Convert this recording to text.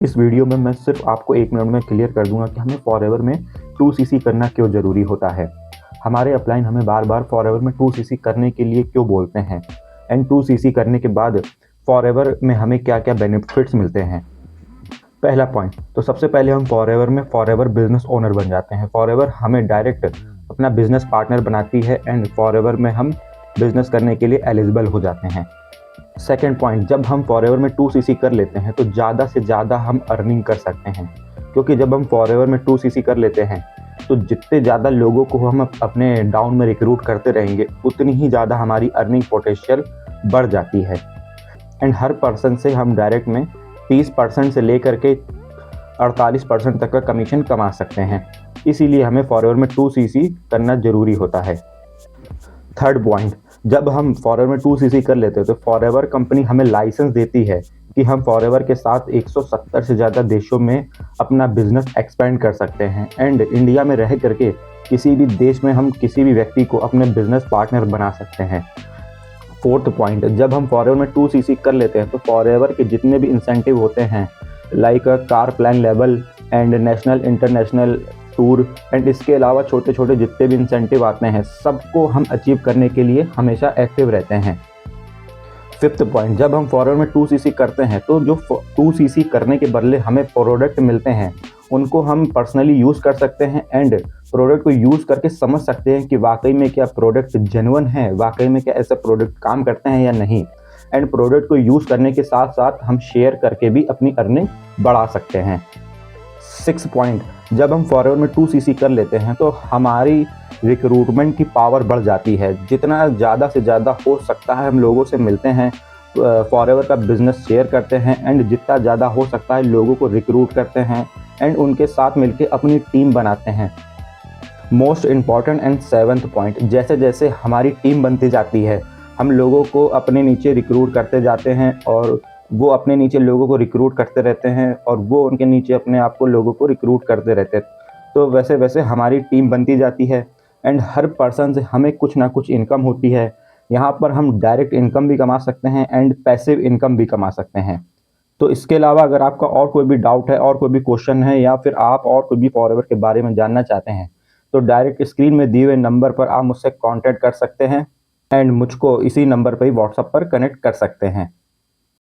इस वीडियो में मैं सिर्फ आपको 1 मिनट में क्लियर कर दूंगा कि हमें फॉरएवर में 2cc करना क्यों ज़रूरी होता है। हमारे अपलाइन हमें बार बार फॉरएवर में 2cc करने के लिए क्यों बोलते हैं एंड 2cc करने के बाद फॉरएवर में हमें क्या क्या बेनिफिट्स मिलते हैं। पहला पॉइंट, तो सबसे पहले हम फॉरएवर में फॉरएवर बिजनेस ओनर बन जाते हैं। फॉरएवर हमें डायरेक्ट अपना बिजनेस पार्टनर बनाती है एंड फॉरएवर में हम बिजनेस करने के लिए एलिजिबल हो जाते हैं। सेकेंड पॉइंट, जब हम फॉरएवर में 2cc कर लेते हैं तो ज़्यादा से ज़्यादा हम अर्निंग कर सकते हैं, क्योंकि जब हम फॉरएवर में 2cc कर लेते हैं तो जितने ज़्यादा लोगों को हम अपने डाउन में रिक्रूट करते रहेंगे उतनी ही ज़्यादा हमारी अर्निंग पोटेंशियल बढ़ जाती है एंड हर पर्सन से हम डायरेक्ट में 30% से लेकर के 48% तक का कमीशन कमा सकते हैं। इसीलिए हमें फॉरएवर में 2cc करना ज़रूरी होता है। थर्ड पॉइंट, जब हम फॉरएवर में 2cc कर लेते हैं तो फॉरएवर कंपनी हमें लाइसेंस देती है कि हम फॉरएवर के साथ 170 से ज़्यादा देशों में अपना बिजनेस एक्सपेंड कर सकते हैं एंड इंडिया में रह करके किसी भी देश में हम किसी भी व्यक्ति को अपने बिजनेस पार्टनर बना सकते हैं। फोर्थ पॉइंट, जब हम फॉरएवर में 2cc कर लेते हैं तो फॉरएवर के जितने भी इंसेंटिव होते हैं like car plan level and national international tour and इसके अलावा छोटे छोटे जितने भी इंसेंटिव आते हैं सबको हम अचीव करने के लिए हमेशा एक्टिव रहते हैं। फिफ्थ पॉइंट, जब हम फॉरएवर में 2cc करते हैं तो जो 2cc करने के बदले हमें प्रोडक्ट मिलते हैं उनको हम पर्सनली यूज़ कर सकते हैं एंड प्रोडक्ट को यूज़ करके समझ सकते हैं कि वाकई में क्या प्रोडक्ट जेन्युइन है, वाकई में क्या ऐसा प्रोडक्ट काम करते हैं या नहीं। एंड प्रोडक्ट को यूज़ करने के साथ साथ हम शेयर करके भी अपनी अर्निंग बढ़ा सकते हैं। 6 पॉइंट, जब हम फॉरएवर में 2cc कर लेते हैं तो हमारी रिक्रूटमेंट की पावर बढ़ जाती है। जितना ज़्यादा से ज़्यादा हो सकता है हम लोगों से मिलते हैं, फॉरएवर का बिजनेस शेयर करते हैं एंड जितना ज़्यादा हो सकता है लोगों को रिक्रूट करते हैं एंड उनके साथ मिलकर अपनी टीम बनाते हैं। Most important and 7th point, जैसे जैसे हमारी टीम बनती जाती है हम लोगों को अपने नीचे रिक्रूट करते जाते हैं और वो अपने नीचे लोगों को रिक्रूट करते रहते हैं और वो उनके नीचे अपने आप को लोगों को रिक्रूट करते रहते हैं। तो वैसे वैसे हमारी टीम बनती जाती है एंड हर पर्सन से हमें कुछ ना कुछ इनकम होती है। यहाँ पर हम डायरेक्ट इनकम भी कमा सकते हैं एंड पैसिव इनकम भी कमा सकते हैं। तो इसके अलावा अगर आपका और कोई भी डाउट है और कोई भी क्वेश्चन है या फिर आप और कोई भी फॉरएवर के बारे में जानना चाहते हैं तो डायरेक्ट स्क्रीन में दिए हुए नंबर पर आप मुझसे कॉन्टैक्ट कर सकते हैं एंड मुझको इसी नंबर पर ही व्हाट्सएप पर कनेक्ट कर सकते हैं।